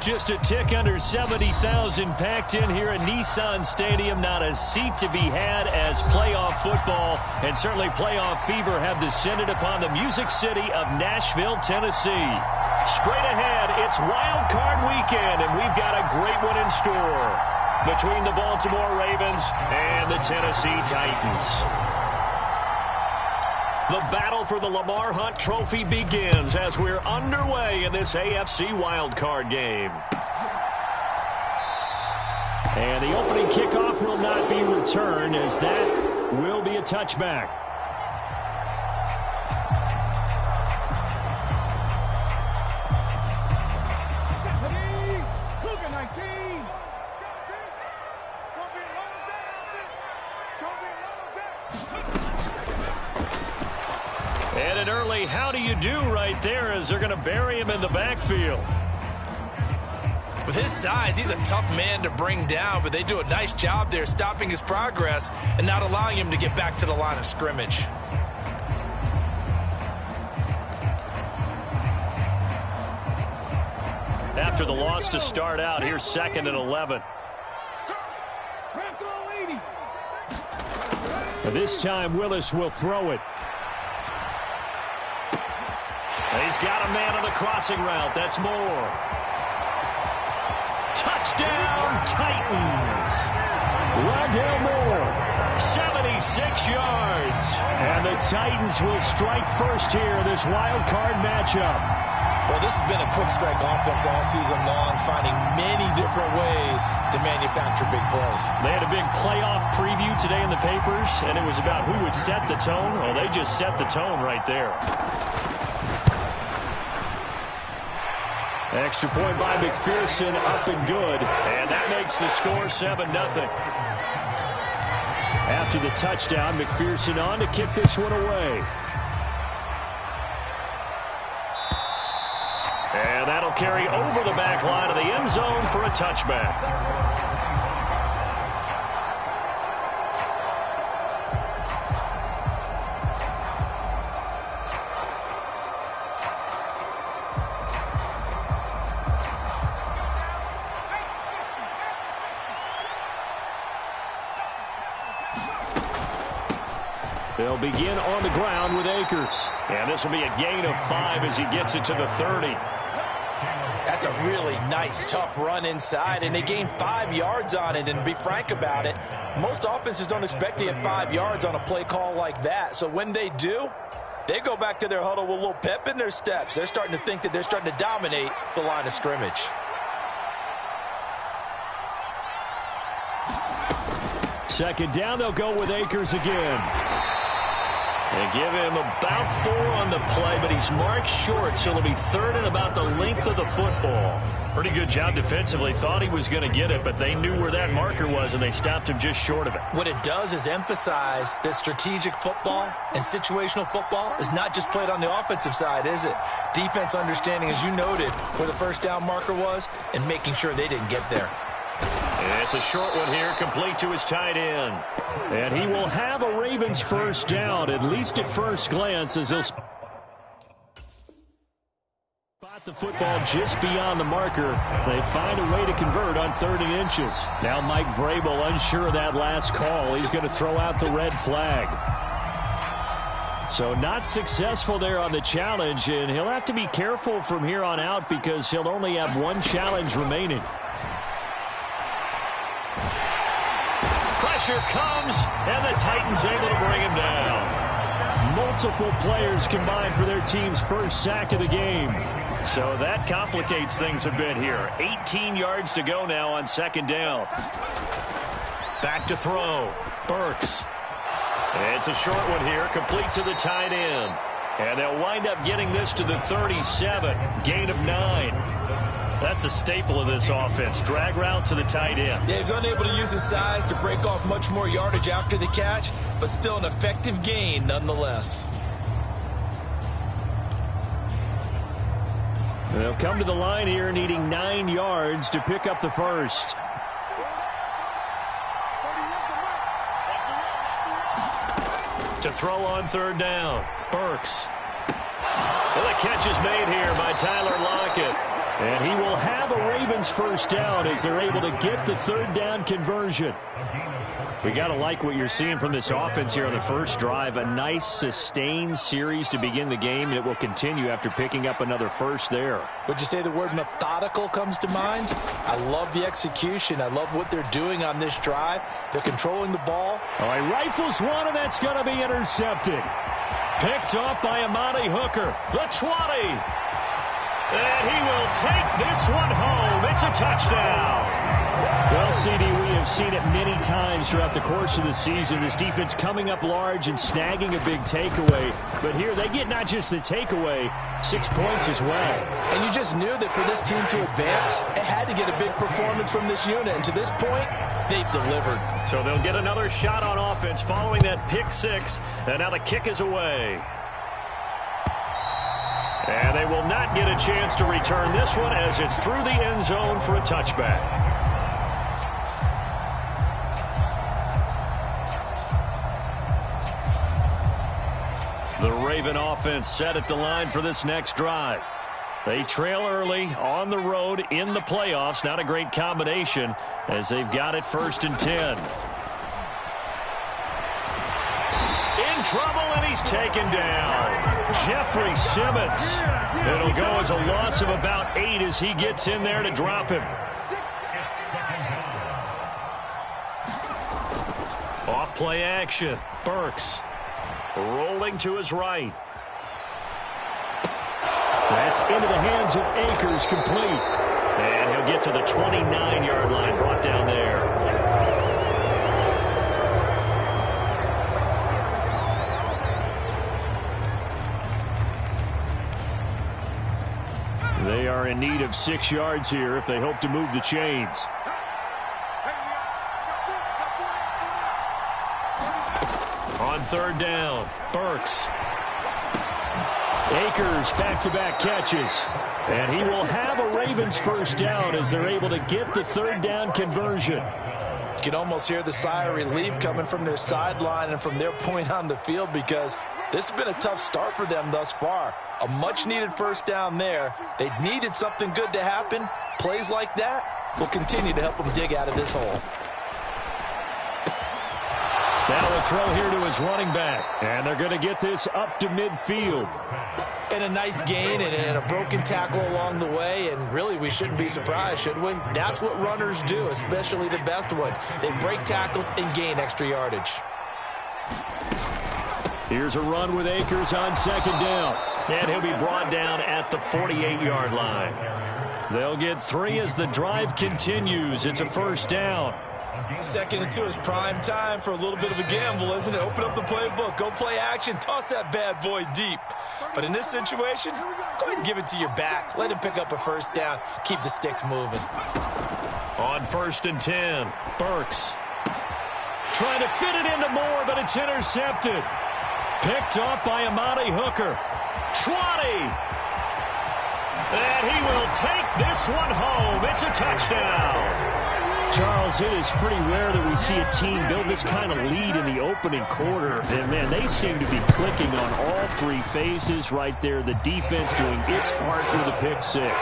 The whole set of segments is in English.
just a tick under 70,000 packed in here at Nissan Stadium. Not a seat to be had as playoff football and certainly playoff fever have descended upon the Music City of Nashville, Tennessee. Straight ahead, it's Wild Card Weekend, and we've got a great one in store between the Baltimore Ravens and the Tennessee Titans. The battle for the Lamar Hunt Trophy begins as we're underway in this AFC wildcard game. And the opening kickoff will not be returned as that will be a touchback. And an early how do you do right there as they're going to bury him in the backfield. With his size, he's a tough man to bring down, but they do a nice job there stopping his progress and not allowing him to get back to the line of scrimmage. After the loss to start out, here's 2nd and 11. This time Willis will throw it. He's got a man on the crossing route. That's Moore. Touchdown, Titans. Rondale Moore, 76 yards. And the Titans will strike first here in this wild card matchup. Well, this has been a quick strike offense all season long, finding many different ways to manufacture big plays. They had a big playoff preview today in the papers, and it was about who would set the tone. Well, they just set the tone right there. Extra point by McPherson, up and good. And that makes the score 7-0. After the touchdown, McPherson on to kick this one away. And that'll carry over the back line of the end zone for a touchback. They'll begin on the ground with Akers. And this will be a gain of 5 as he gets it to the 30. That's a really nice, tough run inside, and they gained 5 yards on it. And to be frank about it, most offenses don't expect to get 5 yards on a play call like that. So when they do, they go back to their huddle with a little pep in their steps. They're starting to think that they're starting to dominate the line of scrimmage. Second down, they'll go with Akers again. They give him about 4 on the play, but he's marked short, so it'll be 3rd and about the length of the football. Pretty good job defensively. Thought he was going to get it, but they knew where that marker was, and they stopped him just short of it. What it does is emphasize that strategic football and situational football is not just played on the offensive side, is it? Defense understanding, as you noted, where the first down marker was and making sure they didn't get there. It's a short one here, complete to his tight end. And he will have a Ravens first down, at least at first glance, as he'll spot the football just beyond the marker. They find a way to convert on 3rd and inches. Now Mike Vrabel unsure of that last call. He's going to throw out the red flag. So not successful there on the challenge, and he'll have to be careful from here on out because he'll only have 1 challenge remaining. Pressure comes, and the Titans able to bring him down. Multiple players combined for their team's first sack of the game. So that complicates things a bit here. 18 yards to go now on 2nd down. Back to throw. Burks. It's a short one here, complete to the tight end. And they'll wind up getting this to the 37. Gain of 9. That's a staple of this offense. Drag route to the tight end. Yeah, he's unable to use his size to break off much more yardage after the catch, but still an effective gain nonetheless. They'll come to the line here needing 9 yards to pick up the first. To throw on 3rd down. Burks. Well, the catch is made here by Tyler Lockett. And he will have a Ravens first down as they're able to get the third down conversion. We got to like what you're seeing from this offense here on the first drive. A nice sustained series to begin the game. It will continue after picking up another first there. Would you say the word methodical comes to mind? I love the execution. I love what they're doing on this drive. They're controlling the ball. Oh, he rifles one, and that's going to be intercepted. Picked off by Amani Hooker. The 20. And he will take this one home. It's a touchdown. Well, CD, we have seen it many times throughout the course of the season. This defense coming up large and snagging a big takeaway. But here they get not just the takeaway, 6 points as well. And you just knew that for this team to advance, it had to get a big performance from this unit. And to this point, they've delivered. So they'll get another shot on offense following that pick six. And now the kick is away. And they will not get a chance to return this one as it's through the end zone for a touchback. The Raven offense set at the line for this next drive. They trail early on the road in the playoffs. Not a great combination as they've got it 1st and 10. In trouble, and he's taken down. Jeffrey Simmons. It'll go as a loss of about 8 as he gets in there to drop him. Off play action. Burks. Rolling to his right. That's into the hands of Akers, complete. And he'll get to the 29-yard line, brought down there. They are in need of 6 yards here if they hope to move the chains. On 3rd down, Burks. Akers back-to-back catches. And he will have a Ravens first down as they're able to get the 3rd down conversion. You can almost hear the sigh of relief coming from their sideline and from their point on the field because this has been a tough start for them thus far. A much-needed first down there. They needed something good to happen. Plays like that will continue to help them dig out of this hole. Now a throw here to his running back. And they're going to get this up to midfield. And a nice gain and a broken tackle along the way. And really, we shouldn't be surprised, should we? That's what runners do, especially the best ones. They break tackles and gain extra yardage. Here's a run with Akers on 2nd down. And he'll be brought down at the 48-yard line. They'll get 3 as the drive continues. It's a first down. 2nd and 2 is prime time for a little bit of a gamble, isn't it? Open up the playbook, go play action, toss that bad boy deep. But in this situation, go ahead and give it to your back. Let him pick up a first down. Keep the sticks moving. On 1st and 10, Burks. Trying to fit it into Moore, but it's intercepted. Picked off by Amani Hooker. 20. And he will take this one home. It's a touchdown. Charles, it is pretty rare that we see a team build this kind of lead in the opening quarter. And, man, they seem to be clicking on all 3 phases right there. The defense doing its part with the pick six.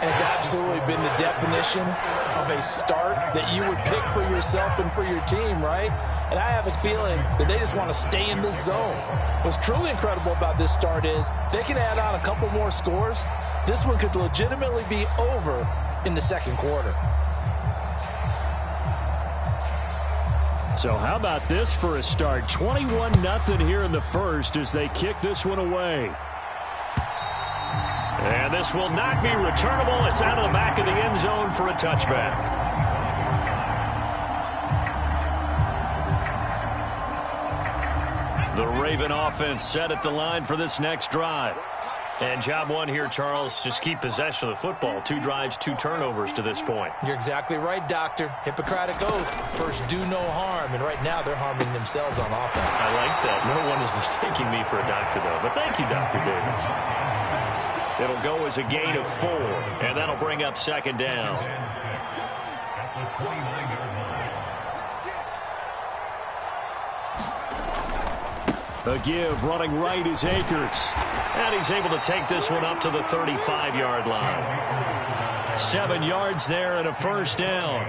And it's absolutely been the definition of a start that you would pick for yourself and for your team, right? And I have a feeling that they just want to stay in this zone. What's truly incredible about this start is they can add on a couple more scores. This one could legitimately be over in the 2nd quarter. So how about this for a start? 21-0 here in the first as they kick this one away. And this will not be returnable. It's out of the back of the end zone for a touchback. The Raven offense set at the line for this next drive. And job one here, Charles, just keep possession of the football. 2 drives, 2 turnovers to this point. You're exactly right, Doctor. Hippocratic oath. First, do no harm. And right now, they're harming themselves on offense. I like that. No one is mistaking me for a doctor, though. But thank you, Dr. Davis. It'll go as a gain of 4. And that'll bring up 2nd down. A give running right is Akers. And he's able to take this one up to the 35-yard line. 7 yards there and a first down.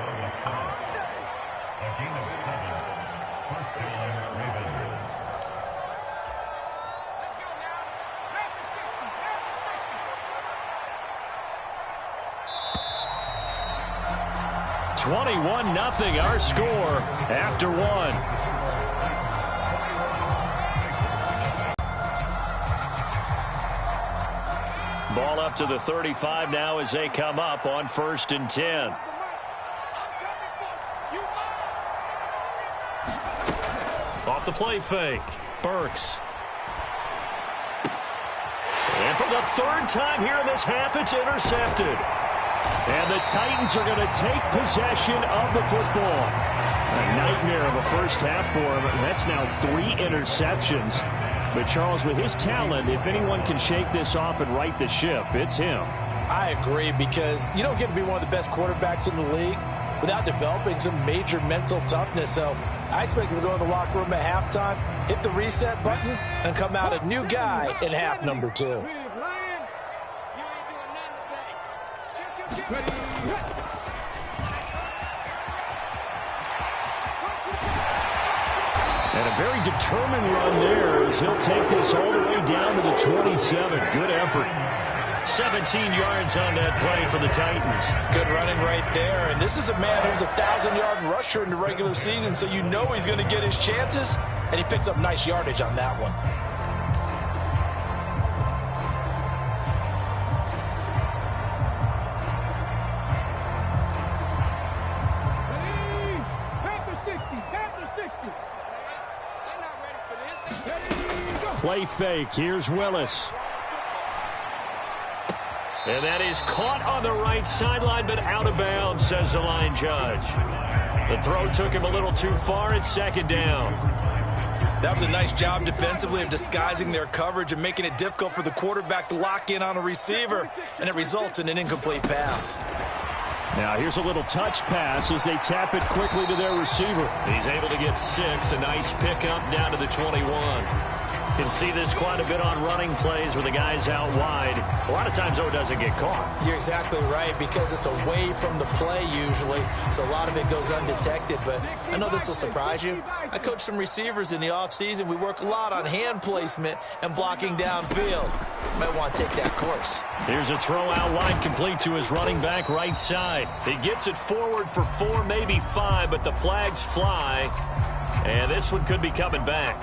$21-0 our score after one. Ball up to the 35 now as they come up on 1st and 10. Off the play fake. Burks. And for the 3rd time here in this half, it's intercepted. And the Titans are going to take possession of the football. A nightmare of a first half for him. That's now 3 interceptions. But, Charles, with his talent, if anyone can shake this off and right the ship, it's him. I agree, because you don't get to be one of the best quarterbacks in the league without developing some major mental toughness. So I expect him to go in the locker room at halftime, hit the reset button, and come out a new guy in half number 2. And a very determined run there as he'll take this all the way down to the 27. Good effort. 17 yards on that play for the Titans. Good running right there. And this is a man who was a 1,000-yard rusher in the regular season, so you know he's going to get his chances. And he picks up nice yardage on that one. Play fake. Here's Willis. And that is caught on the right sideline, but out of bounds, says the line judge. The throw took him a little too far. It's 2nd down. That was a nice job defensively of disguising their coverage and making it difficult for the quarterback to lock in on a receiver, and it results in an incomplete pass. Now here's a little touch pass as they tap it quickly to their receiver. He's able to get 6. A nice pickup down to the 21. Can see this quite a bit on running plays where the guy's out wide. A lot of times, though, it doesn't get caught. You're exactly right, because it's away from the play usually, so a lot of it goes undetected. But I know this will surprise you. I coach some receivers in the offseason. We work a lot on hand placement and blocking downfield. Might want to take that course. Here's a throw out wide, complete to his running back right side. He gets it forward for 4, maybe 5, but the flags fly. And this one could be coming back.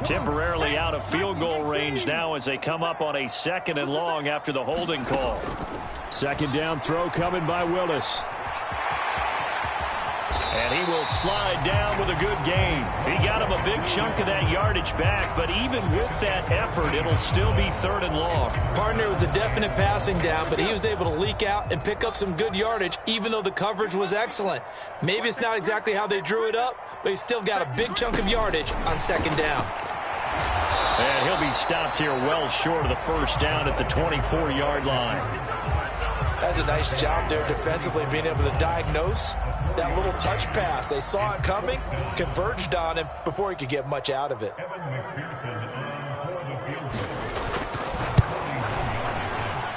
Temporarily out of field goal range now as they come up on a 2nd and long after the holding call. 2nd down throw coming by Willis. And he will slide down with a good gain. He got him a big chunk of that yardage back, but even with that effort, it'll still be 3rd and long. Partner was a definite passing down, but he was able to leak out and pick up some good yardage, even though the coverage was excellent. Maybe it's not exactly how they drew it up, but he still got a big chunk of yardage on 2nd down. And he'll be stopped here well short of the 1st down at the 24-yard line. That's a nice job there defensively, being able to diagnose that little touch pass. They saw it coming, converged on him before he could get much out of it.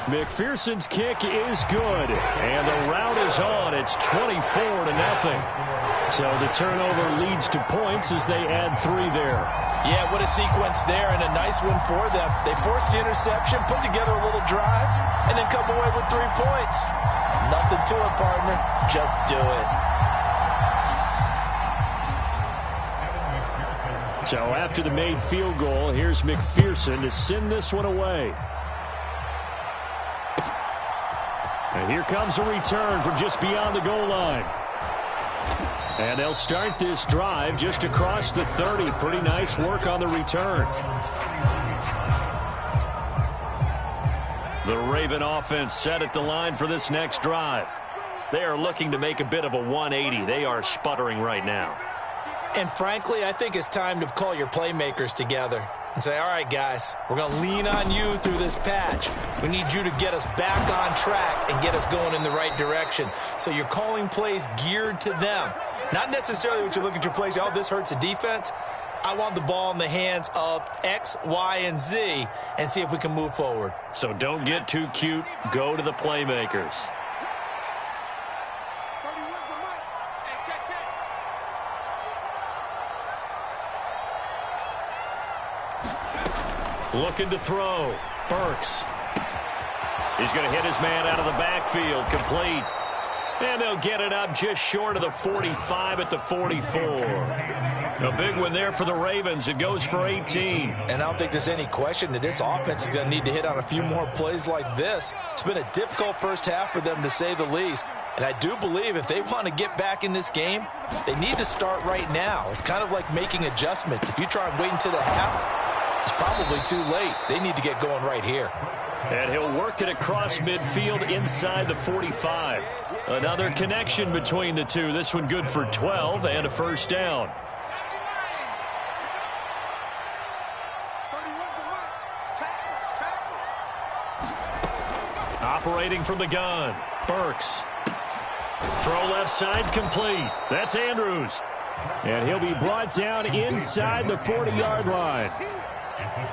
McPherson's kick is good, and the route is on. It's 24-0. So the turnover leads to points as they add 3 there. Yeah, what a sequence there, and a nice one for them. They force the interception, put together a little drive, and then come away with 3 points. Nothing to it, partner. Just do it. So after the made field goal, here's McPherson to send this one away. And here comes a return from just beyond the goal line. And they'll start this drive just across the 30. Pretty nice work on the return. The Raven offense set at the line for this next drive. They are looking to make a bit of a 180. They are sputtering right now. And frankly, I think it's time to call your playmakers together and say, all right, guys, we're going to lean on you through this patch. We need you to get us back on track and get us going in the right direction. So you're calling plays geared to them. Not necessarily what you look at your plays, oh, this hurts the defense. I want the ball in the hands of X, Y, and Z and see if we can move forward. So don't get too cute. Go to the playmakers. Looking to throw. Burks. He's going to hit his man out of the backfield. Complete. And they'll get it up just short of the 45 at the 44. A big one there for the Ravens. It goes for 18. And I don't think there's any question that this offense is going to need to hit on a few more plays like this. It's been a difficult first half for them, to say the least. And I do believe if they want to get back in this game, they need to start right now. It's kind of like making adjustments. If you try and wait until the half, it's probably too late. They need to get going right here. And he'll work it across midfield inside the 45. Another connection between the two. This one good for 12 and a first down. Operating from the gun. Burks. Throw left side complete. That's Andrews. And he'll be brought down inside the 40-yard line.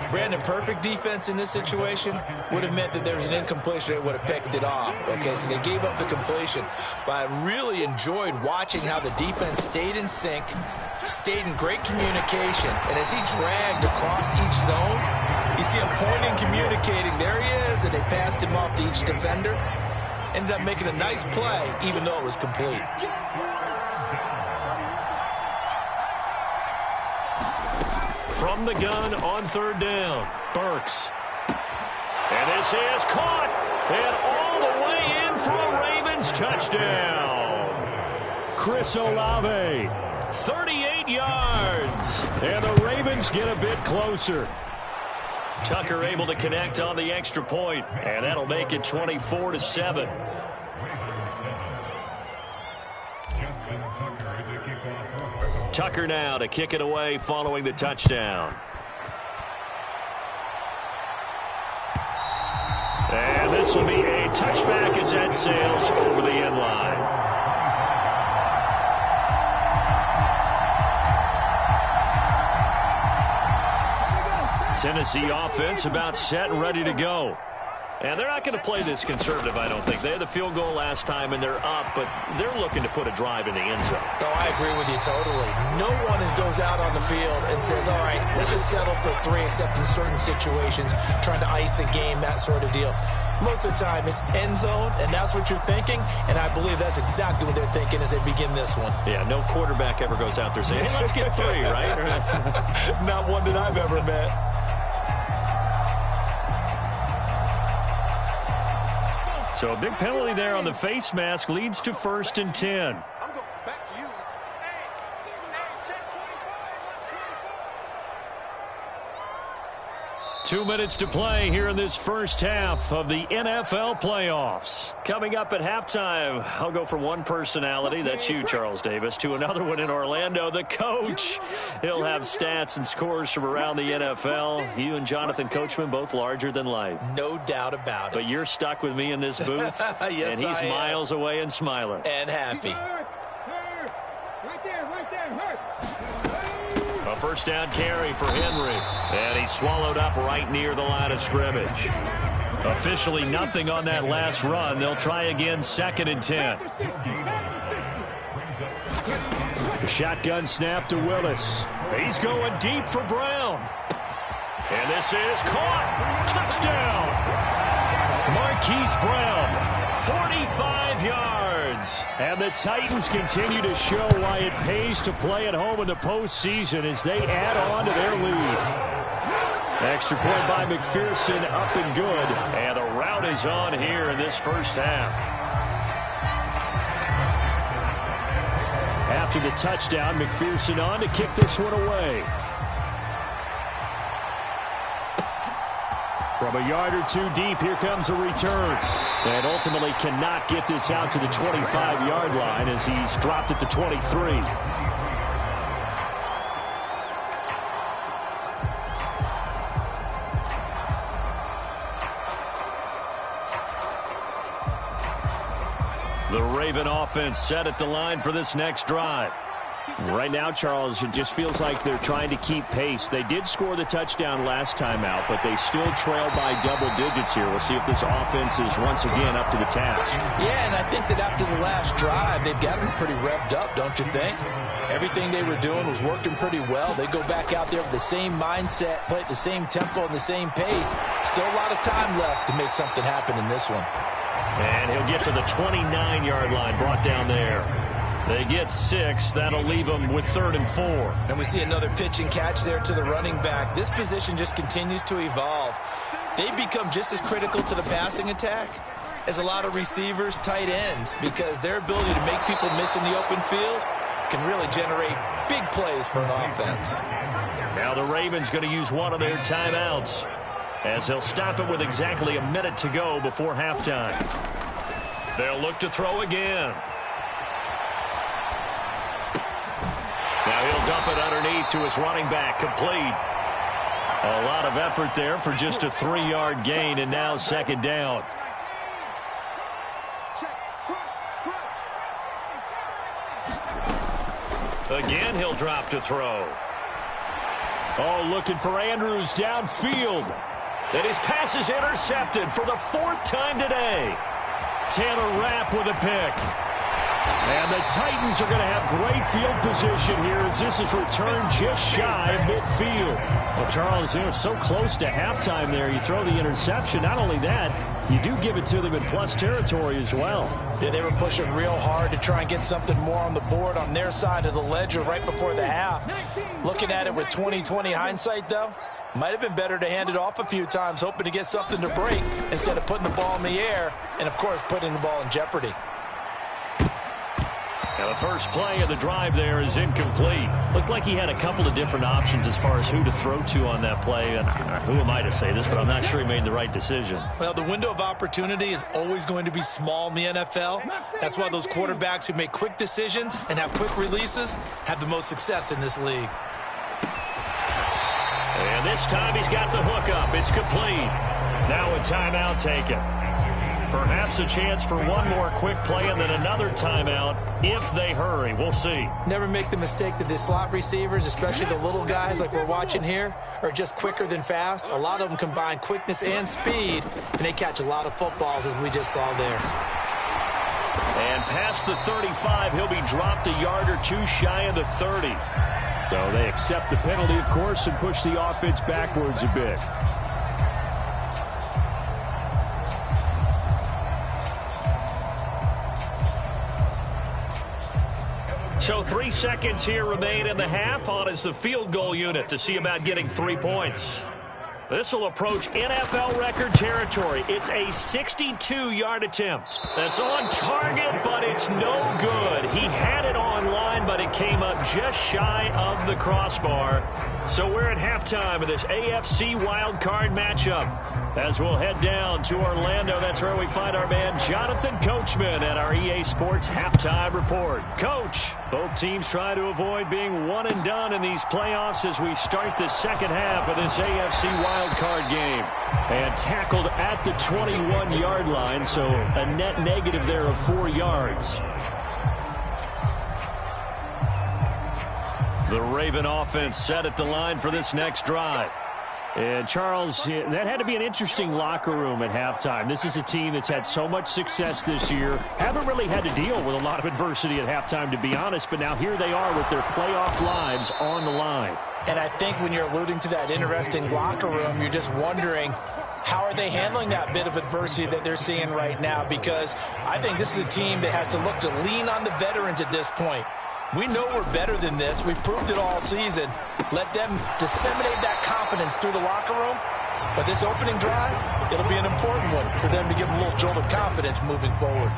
Brandon, perfect defense in this situation would have meant that there was an incompletion that would have picked it off. Okay, so they gave up the completion. But I really enjoyed watching how the defense stayed in sync, stayed in great communication. And as he dragged across each zone, you see him pointing, communicating. There he is, and they passed him off to each defender. Ended up making a nice play, even though it was complete. From the gun on third down, Burks. And this is caught. And all the way in for a Ravens touchdown. Chris Olave, 38 yards. And the Ravens get a bit closer. Tucker able to connect on the extra point, and that'll make it 24-7. Tucker now to kick it away following the touchdown. And this will be a touchback as that sails over the end line. Tennessee offense about set and ready to go. And they're not going to play this conservative, I don't think. They had the field goal last time, and they're up, but they're looking to put a drive in the end zone. Oh, I agree with you totally. No one goes out on the field and says, all right, let's just settle for 3, except in certain situations, trying to ice a game, that sort of deal. Most of the time, it's end zone, and that's what you're thinking, and I believe that's exactly what they're thinking as they begin this one. Yeah, no quarterback ever goes out there saying, hey, let's get 3, right? Not one that I've ever met. So a big penalty there on the face mask leads to 1st and 10. 2 minutes to play here in this first half of the NFL playoffs. Coming up at halftime, I'll go from one personality, that's you, Charles Davis, to another one in Orlando, the coach. He'll have stats and scores from around the NFL. You and Jonathan Coachman, both larger than life. No doubt about it. But you're stuck with me in this booth, yes, and he's miles away and smiling. And happy. A first down carry for Henry. And he's swallowed up right near the line of scrimmage. Officially nothing on that last run. They'll try again 2nd and 10. The shotgun snap to Willis. He's going deep for Brown. And this is caught. Touchdown. Marquise Brown. 45 yards. And the Titans continue to show why it pays to play at home in the postseason as they add on to their lead. Extra point by McPherson, up and good. And the rout is on here in this first half. After the touchdown, McPherson on to kick this one away. From a yard or two deep, here comes a return. And ultimately cannot get this out to the 25-yard line as he's dropped at the 23. The Raven offense set at the line for this next drive. Right now, Charles, it just feels like they're trying to keep pace. They did score the touchdown last time out, but they still trail by double digits here. We'll see if this offense is once again up to the task. Yeah, and I think that after the last drive, they've gotten pretty revved up, don't you think? Everything they were doing was working pretty well. They go back out there with the same mindset, play at the same tempo and the same pace. Still a lot of time left to make something happen in this one. And he'll get to the 29-yard line, brought down there. They get 6. That'll leave them with 3rd and 4. And we see another pitch and catch there to the running back. This position just continues to evolve. They become just as critical to the passing attack as a lot of receivers, tight ends, because their ability to make people miss in the open field can really generate big plays for an offense. Now the Ravens going to use one of their timeouts as they'll stop it with exactly a minute to go before halftime. They'll look to throw again. Now he'll dump it underneath to his running back, complete. A lot of effort there for just a 3-yard gain, and now 2nd down. Again, he'll drop to throw. Oh, looking for Andrews downfield. And his pass is intercepted for the 4th time today. Taylor Rapp with a pick. And the Titans are going to have great field position here as this is returned just shy of midfield. Well, Charles, they were so close to halftime there. You throw the interception. Not only that, you do give it to them in plus territory as well. Yeah, they were pushing real hard to try and get something more on the board on their side of the ledger right before the half. Looking at it with 20/20 hindsight, though, might have been better to hand it off a few times, hoping to get something to break instead of putting the ball in the air and, of course, putting the ball in jeopardy. Now the first play of the drive there is incomplete. Looked like he had a couple of different options as far as who to throw to on that play. And who am I to say this, but I'm not sure he made the right decision. Well, the window of opportunity is always going to be small in the NFL. That's why those quarterbacks who make quick decisions and have quick releases have the most success in this league. And this time he's got the hook up. It's complete. Now a timeout taken. Perhaps a chance for one more quick play and then another timeout if they hurry. We'll see. Never make the mistake that the slot receivers, especially the little guys like we're watching here, are just quicker than fast. A lot of them combine quickness and speed, and they catch a lot of footballs, as we just saw there. And past the 35, he'll be dropped a yard or two shy of the 30. So they accept the penalty, of course, and push the offense backwards a bit. So 3 seconds here remain in the half. On is the field goal unit to see about getting 3 points. This will approach NFL record territory. It's a 62-yard attempt. That's on target, but it's no good. He had it on line, but it came up just shy of the crossbar. So we're at halftime of this AFC wildcard matchup. As we'll head down to Orlando, that's where we find our man Jonathan Coachman at our EA Sports Halftime Report. Coach, both teams try to avoid being one and done in these playoffs as we start the second half of this AFC wildcard game. And tackled at the 21-yard line, so a net negative there of 4 yards. The Raven offense set at the line for this next drive. And, Charles, that had to be an interesting locker room at halftime. This is a team that's had so much success this year. Haven't really had to deal with a lot of adversity at halftime, to be honest. But now here they are with their playoff lives on the line. And I think when you're alluding to that interesting locker room, you're just wondering, how are they handling that bit of adversity that they're seeing right now? Because I think this is a team that has to look to lean on the veterans at this point. We know we're better than this. We've proved it all season. Let them disseminate that confidence through the locker room. But this opening drive, it'll be an important one for them to give them a little jolt of confidence moving forward.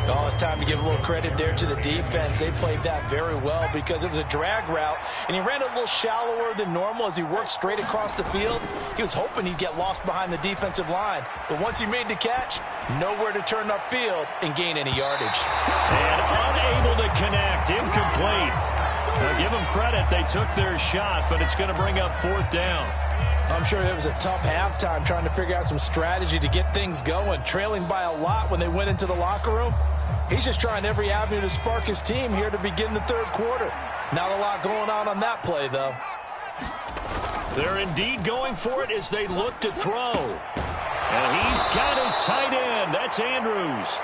Oh, it's time to give a little credit there to the defense. They played that very well because it was a drag route, and he ran a little shallower than normal as he worked straight across the field. He was hoping he'd get lost behind the defensive line, but once he made the catch, nowhere to turn upfield and gain any yardage. And unable to connect, incomplete. Now give them credit, they took their shot, but it's going to bring up 4th down. I'm sure it was a tough halftime trying to figure out some strategy to get things going, trailing by a lot when they went into the locker room. He's just trying every avenue to spark his team here to begin the 3rd quarter. Not a lot going on that play, though. They're indeed going for it as they look to throw. And he's got his tight end. That's Andrews.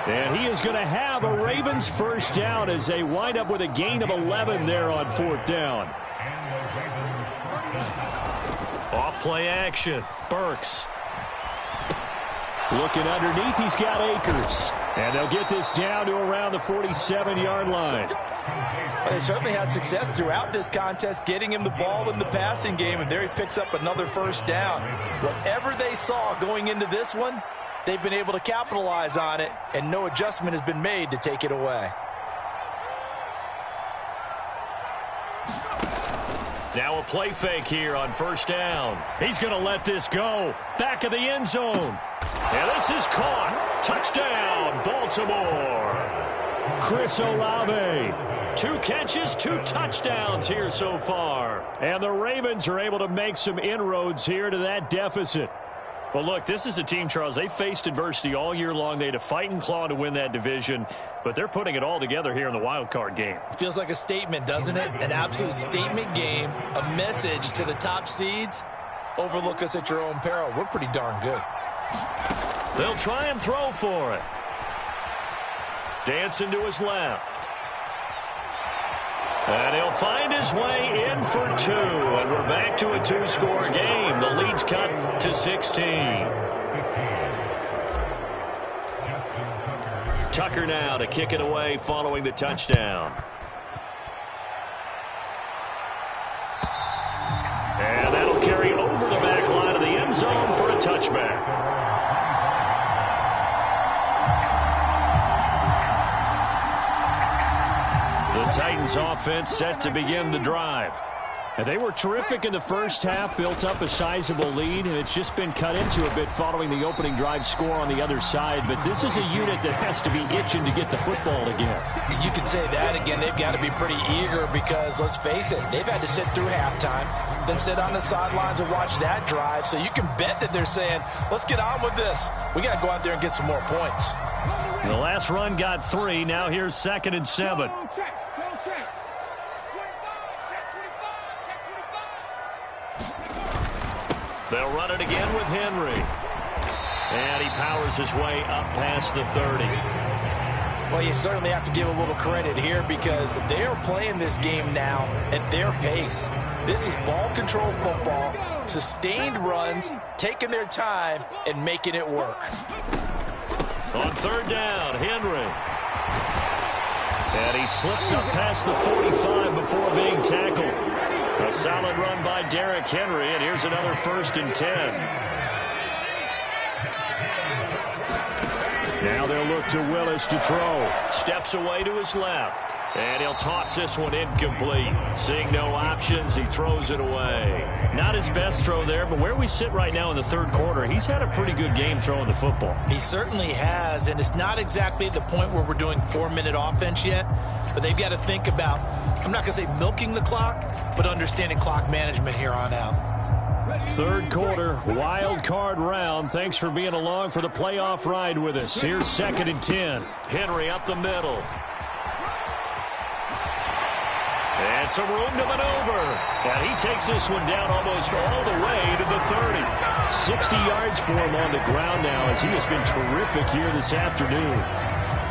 And he is going to have a Ravens 1st down as they wind up with a gain of 11 there on 4th down. Off play action. Burks. Looking underneath, he's got Akers. And they'll get this down to around the 47-yard line. They certainly had success throughout this contest getting him the ball in the passing game, and there he picks up another 1st down. Whatever they saw going into this one, they've been able to capitalize on it, and no adjustment has been made to take it away. Now a play fake here on 1st down. He's going to let this go. Back of the end zone. And this is caught. Touchdown, Baltimore. Chris Olave. 2 catches, 2 touchdowns here so far. And the Ravens are able to make some inroads here to that deficit. Well, look, this is a team, Charles, they faced adversity all year long. They had to fight and claw to win that division, but they're putting it all together here in the wild card game. Feels like a statement, doesn't it? An absolute statement game, a message to the top seeds. Overlook us at your own peril. We're pretty darn good. They'll try and throw for it. Dancing to his left. And he'll find his way in for 2. And we're back to a 2-score game. The lead's cut to 16. Tucker now to kick it away following the touchdown. And that'll carry over the back line of the end zone for a touchback. The Titans offense set to begin the drive. And they were terrific in the first half, built up a sizable lead, and it's just been cut into a bit following the opening drive score on the other side. But this is a unit that has to be itching to get the football again. You can say that again. They've got to be pretty eager because, let's face it, they've had to sit through halftime, then sit on the sidelines and watch that drive. So you can bet that they're saying, let's get on with this. We got to go out there and get some more points. The last run got 3. Now here's 2nd and 7. They'll run it again with Henry. And he powers his way up past the 30. Well, you certainly have to give a little credit here because they are playing this game now at their pace. This is ball control football, sustained runs, taking their time, and making it work. On 3rd down, Henry. And he slips up past the 45 before being tackled. A solid run by Derrick Henry, and here's another 1st and 10. Now they'll look to Willis to throw. Steps away to his left. And he'll toss this one incomplete. Seeing no options, he throws it away. Not his best throw there, but where we sit right now in the 3rd quarter, he's had a pretty good game throwing the football. He certainly has, and it's not exactly at the point where we're doing 4-minute offense yet, but they've got to think about, I'm not going to say milking the clock, but understanding clock management here on out. 3rd quarter, wild card round. Thanks for being along for the playoff ride with us. Here's 2nd and 10. Henry up the middle. And some room to maneuver. And he takes this one down almost all the way to the 30. 60 yards for him on the ground now as he has been terrific here this afternoon.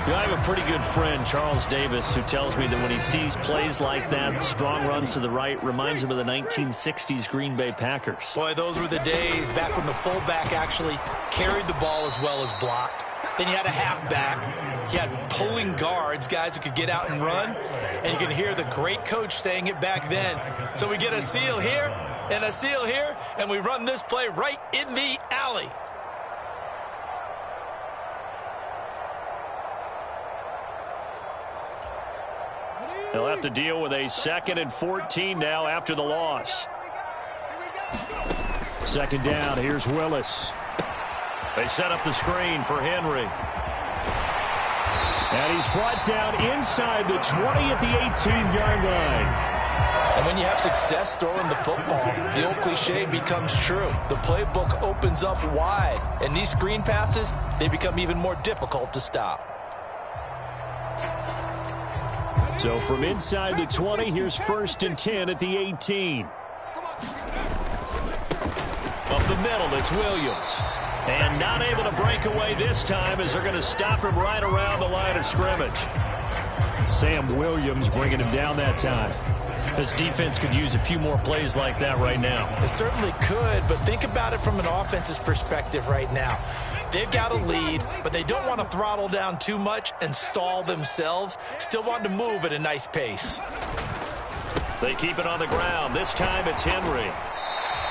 You know, I have a pretty good friend, Charles Davis, who tells me that when he sees plays like that, strong runs to the right, reminds him of the 1960s Green Bay Packers. Boy, those were the days back when the fullback actually carried the ball as well as blocked. Then you had a halfback. You had pulling guards, guys who could get out and run. And you can hear the great coach saying it back then. So we get a seal here and a seal here, and we run this play right in the alley. They'll have to deal with a 2nd and 14 now after the loss. 2nd down. Here's Willis. They set up the screen for Henry. And he's brought down inside the 20 at the 18-yard line. And when you have success throwing the football, the old cliche becomes true. The playbook opens up wide, and these screen passes, they become even more difficult to stop. So from inside the 20, here's 1st and 10 at the 18. Up the middle, it's Williams. And not able to break away this time as they're going to stop him right around the line of scrimmage. Sam Williams bringing him down that time. This defense could use a few more plays like that right now. It certainly could, but think about it from an offense's perspective right now. They've got a lead, but they don't want to throttle down too much and stall themselves. Still want to move at a nice pace. They keep it on the ground. This time it's Henry.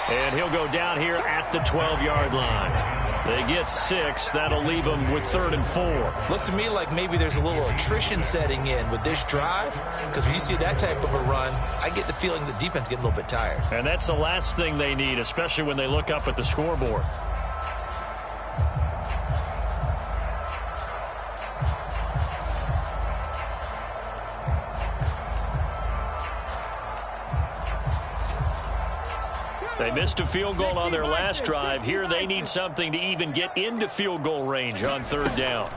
And he'll go down here at the 12-yard line. They get 6. That'll leave them with 3rd and 4. Looks to me like maybe there's a little attrition setting in with this drive, because when you see that type of a run, I get the feeling the defense getting a little bit tired. And that's the last thing they need, especially when they look up at the scoreboard. They missed a field goal on their last drive. Here they need something to even get into field goal range on 3rd down.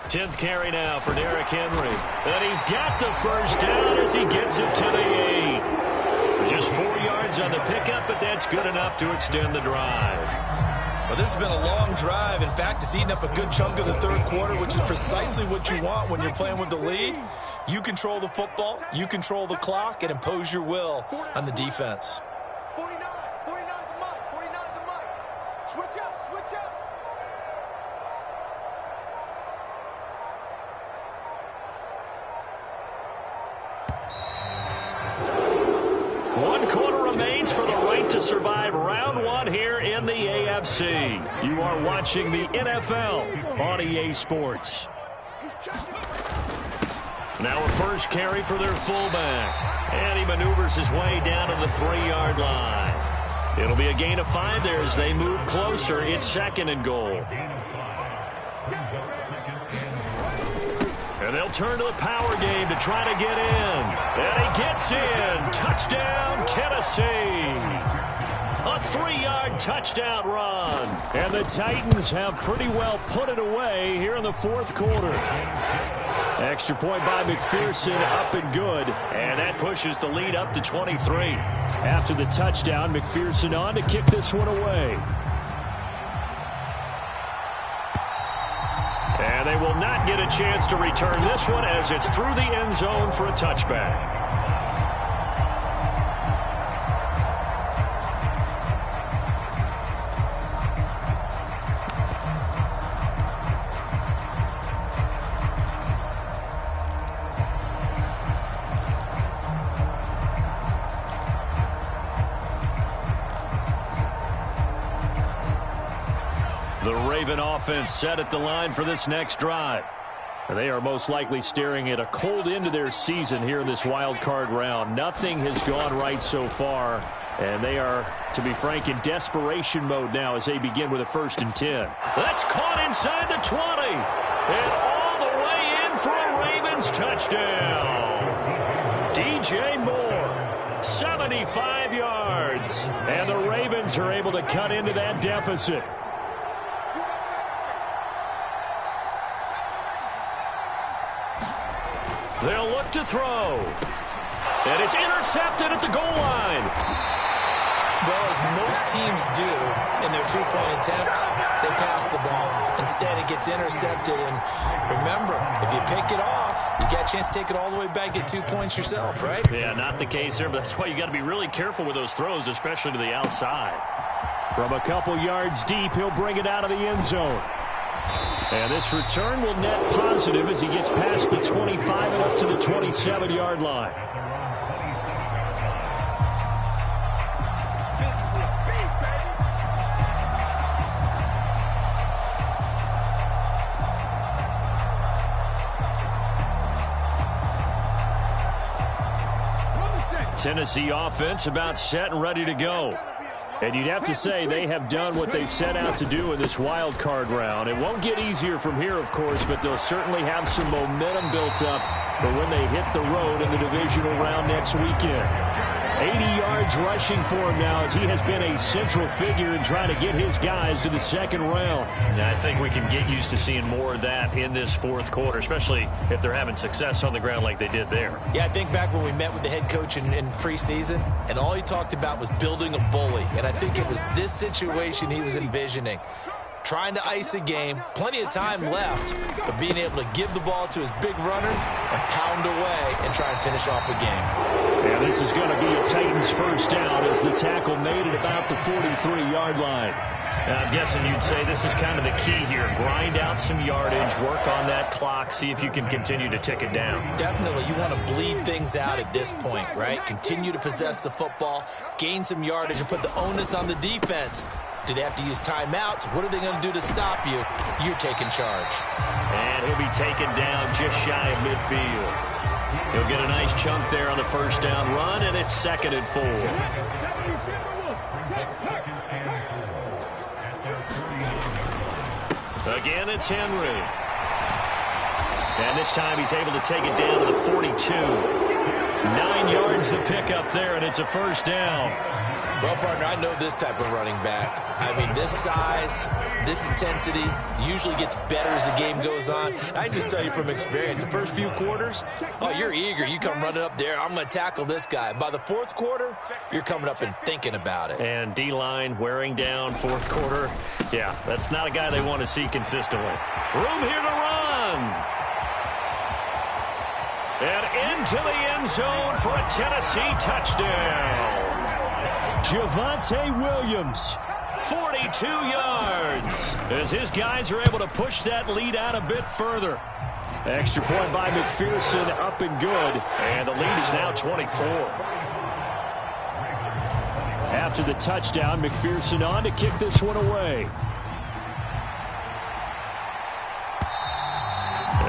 10th carry now for Derrick Henry. And he's got the 1st down as he gets it to the 8. Just 4 yards on the pickup, but that's good enough to extend the drive. Well, this has been a long drive. In fact, it's eaten up a good chunk of the 3rd quarter, which is precisely what you want when you're playing with the lead. You control the football, you control the clock, and impose your will on the defense. Switch up. One quarter remains for the right to survive round 1 here in the AFC. You are watching the NFL on EA Sports. Now a 1st carry for their fullback. And he maneuvers his way down to the 3-yard line. It'll be a gain of 5 there as they move closer. It's 2nd and goal. And they'll turn to the power game to try to get in. And he gets in. Touchdown, Tennessee. A 3-yard touchdown run. And the Titans have pretty well put it away here in the 4th quarter. Extra point by McPherson, up and good. And that pushes the lead up to 23. After the touchdown, McPherson on to kick this one away. And they will not get a chance to return this one as it's through the end zone for a touchback. The Raven offense set at the line for this next drive. They are most likely staring at a cold end to their season here in this wild card round. Nothing has gone right so far, and they are, to be frank, in desperation mode now as they begin with a 1st and 10. That's caught inside the 20, and all the way in for a Ravens touchdown. DJ Moore, 75 yards, and the Ravens are able to cut into that deficit. They'll look to throw. And it's intercepted at the goal line. Well, as most teams do in their 2-point attempt, they pass the ball. Instead, it gets intercepted. And remember, if you pick it off, you got a chance to take it all the way back, get 2 points yourself, right? Yeah, not the case there, but that's why you got to be really careful with those throws, especially to the outside. From a couple yards deep, he'll bring it out of the end zone. And this return will net positive as he gets past the 25 and up to the 27-yard line. Tennessee offense about set and ready to go. And you'd have to say they have done what they set out to do in this wild card round. It won't get easier from here, of course, but they'll certainly have some momentum built up for when they hit the road in the divisional round next weekend. 80 yards rushing for him now as he has been a central figure in trying to get his guys to the second round. Yeah, I think we can get used to seeing more of that in this fourth quarter, especially if they're having success on the ground like they did there. Yeah, I think back when we met with the head coach in preseason, and all he talked about was building a bully. And I think it was this situation he was envisioning. Trying to ice a game, plenty of time left, but being able to give the ball to his big runner and pound away and try and finish off a game. And this is going to be a Titans first down as the tackle made it about the 43-yard line. I'm guessing you'd say this is kind of the key here. Grind out some yardage, work on that clock, see if you can continue to tick it down. Definitely, you want to bleed things out at this point, right? Continue to possess the football, gain some yardage, and put the onus on the defense. Do they have to use timeouts? What are they going to do to stop you? You're taking charge. And he'll be taken down just shy of midfield. He'll get a nice chunk there on the first down run, and it's 2nd and 4. Again, it's Henry. And this time he's able to take it down to the 42. 9 yards to pick up there, and it's a first down. Well, partner, I know this type of running back. I mean, this size, this intensity usually gets better as the game goes on. I just tell you from experience, the first few quarters, oh, you're eager. You come running up there, I'm going to tackle this guy. By the fourth quarter, you're coming up and thinking about it. And D-line wearing down fourth quarter. Yeah, that's not a guy they want to see consistently. Room here to run. And into the end zone for a Tennessee touchdown. Javonte Williams, 42 yards, as his guys are able to push that lead out a bit further. Extra point by McPherson, up and good. And the lead is now 24. After the touchdown, McPherson on to kick this one away.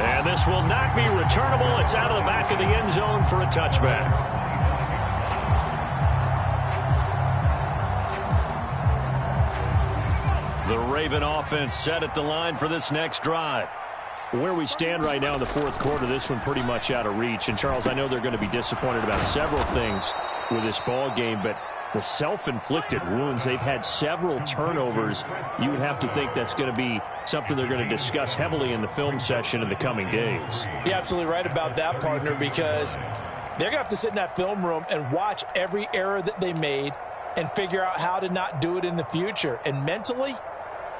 And this will not be returnable. It's out of the back of the end zone for a touchback. The Raven offense set at the line for this next drive. Where we stand right now in the fourth quarter, this one pretty much out of reach. And, Charles, I know they're going to be disappointed about several things with this ball game, but the self-inflicted wounds, they've had several turnovers. You would have to think that's going to be something they're going to discuss heavily in the film session in the coming days. You're absolutely right about that, partner, because they're going to have to sit in that film room and watch every error that they made and figure out how to not do it in the future. And mentally,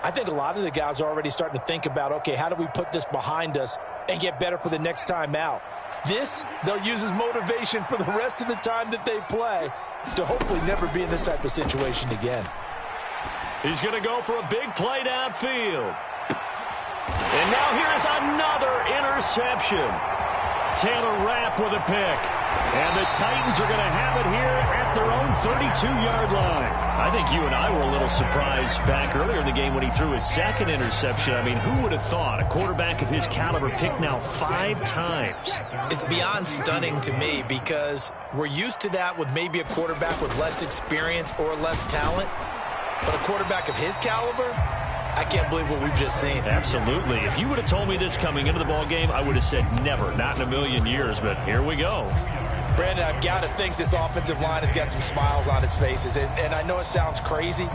I think a lot of the guys are already starting to think about, okay, how do we put this behind us and get better for the next time out? This, they'll use as motivation for the rest of the time that they play to hopefully never be in this type of situation again. He's going to go for a big play downfield. And now here is another interception. Taylor Rapp with a pick. And the Titans are going to have it here at their own 32-yard line. I think you and I were a little surprised back earlier in the game when he threw his second interception. I mean, who would have thought a quarterback of his caliber picked now 5 times? It's beyond stunning to me because we're used to that with maybe a quarterback with less experience or less talent. But a quarterback of his caliber, I can't believe what we've just seen. Absolutely. If you would have told me this coming into the ball game, I would have said never, not in a million years. But here we go. Brandon, I've got to think this offensive line has got some smiles on its faces. And I know it sounds crazy,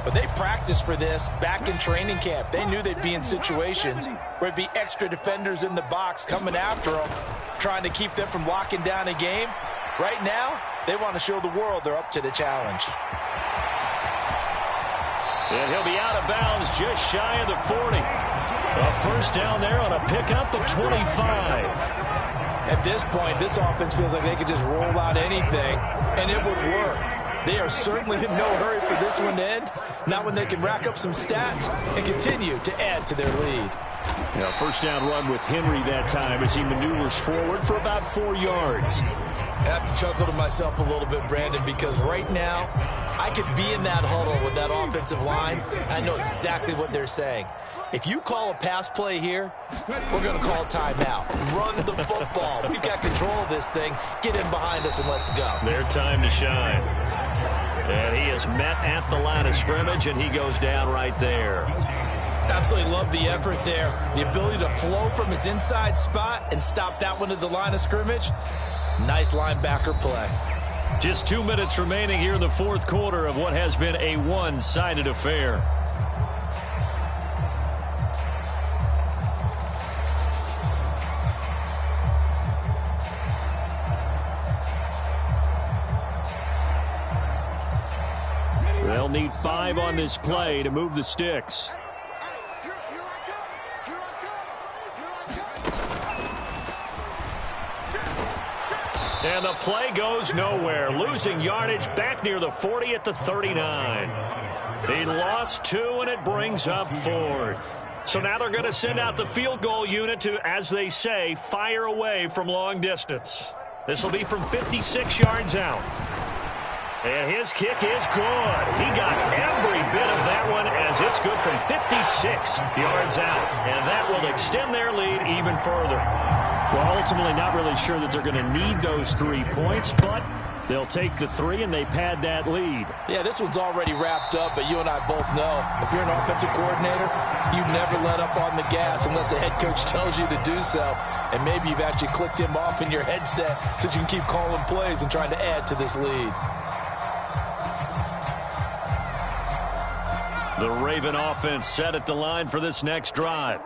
but they practiced for this back in training camp. They knew they'd be in situations where it'd be extra defenders in the box coming after them, trying to keep them from locking down a game. Right now, they want to show the world they're up to the challenge. And he'll be out of bounds just shy of the 40. A first down there on a pickup at 25. At this point, this offense feels like they could just roll out anything, and it would work. They are certainly in no hurry for this one to end. Not when they can rack up some stats and continue to add to their lead. First down run with Henry that time as he maneuvers forward for about 4 yards. I have to chuckle to myself a little bit, Brandon, because right now I could be in that huddle with that offensive line. I know exactly what they're saying. If you call a pass play here, we're going to call timeout. Run the football. We've got control of this thing. Get in behind us and let's go. Their time to shine. And he is met at the line of scrimmage, and he goes down right there. Absolutely love the effort there. The ability to flow from his inside spot and stop that one at the line of scrimmage. Nice linebacker play. Just 2 minutes remaining here in the fourth quarter of what has been a one-sided affair. They'll need 5 on this play to move the sticks. And the play goes nowhere. Losing yardage back near the 40 at the 39. He lost 2, and it brings up 4th. So now they're going to send out the field goal unit to, as they say, fire away from long distance. This will be from 56 yards out. And his kick is good. He got every bit of that one as it's good from 56 yards out. And that will extend their lead even further. Well, ultimately not really sure that they're going to need those 3 points, but they'll take the 3 and they pad that lead. Yeah, this one's already wrapped up, but you and I both know if you're an offensive coordinator, you never let up on the gas unless the head coach tells you to do so. And maybe you've actually clicked him off in your headset so you can keep calling plays and trying to add to this lead. The Raven offense set at the line for this next drive.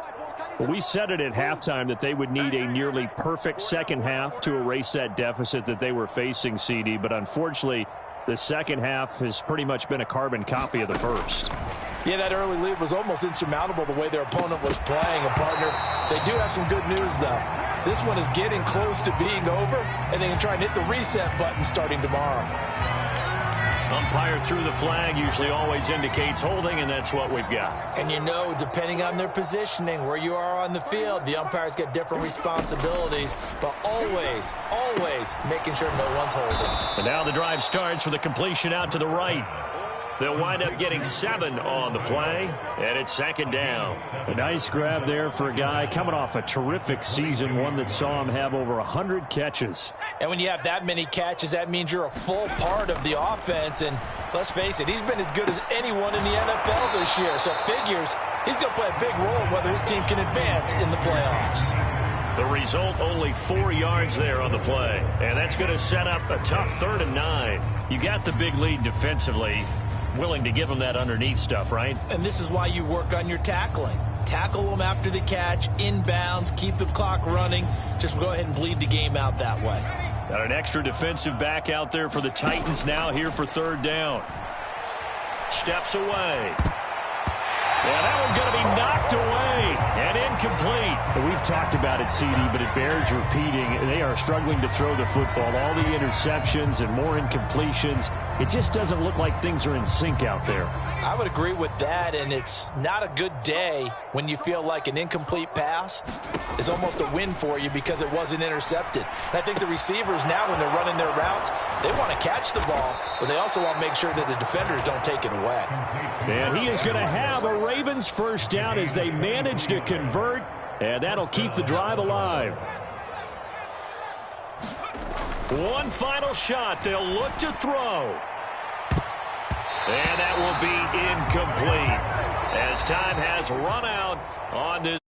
Well, we said it at halftime that they would need a nearly perfect second half to erase that deficit that they were facing, CD. But unfortunately, the second half has pretty much been a carbon copy of the first. Yeah, that early lead was almost insurmountable the way their opponent was playing. And, partner, they do have some good news, though. This one is getting close to being over, and they can try and hit the reset button starting tomorrow. Umpire threw the flag, usually always indicates holding, and that's what we've got. And you know, depending on their positioning, where you are on the field, the umpires get different responsibilities, but always, always making sure no one's holding. And now the drive starts with a completion out to the right. They'll wind up getting 7 on the play, and it's second down. A nice grab there for a guy coming off a terrific season, one that saw him have over 100 catches. And when you have that many catches, that means you're a full part of the offense. And let's face it, he's been as good as anyone in the NFL this year. So figures he's going to play a big role in whether his team can advance in the playoffs. The result, only 4 yards there on the play. And that's going to set up a tough 3rd and 9. You got the big lead defensively. Willing to give them that underneath stuff, right? And this is why you work on your tackling. Tackle them after the catch, inbounds, keep the clock running. Just go ahead and bleed the game out that way. Got an extra defensive back out there for the Titans now here for 3rd down. Steps away. Yeah, that one's going to be knocked away and incomplete. We've talked about it, CD, but it bears repeating. They are struggling to throw the football. All the interceptions and more incompletions. It just doesn't look like things are in sync out there. I would agree with that, and it's not a good day when you feel like an incomplete pass is almost a win for you because it wasn't intercepted. And I think the receivers now, when they're running their routes, they want to catch the ball, but they also want to make sure that the defenders don't take it away. And he is going to have a Ravens first down as they manage to convert, and that'll keep the drive alive. One final shot. They'll look to throw. And that will be incomplete as time has run out on this.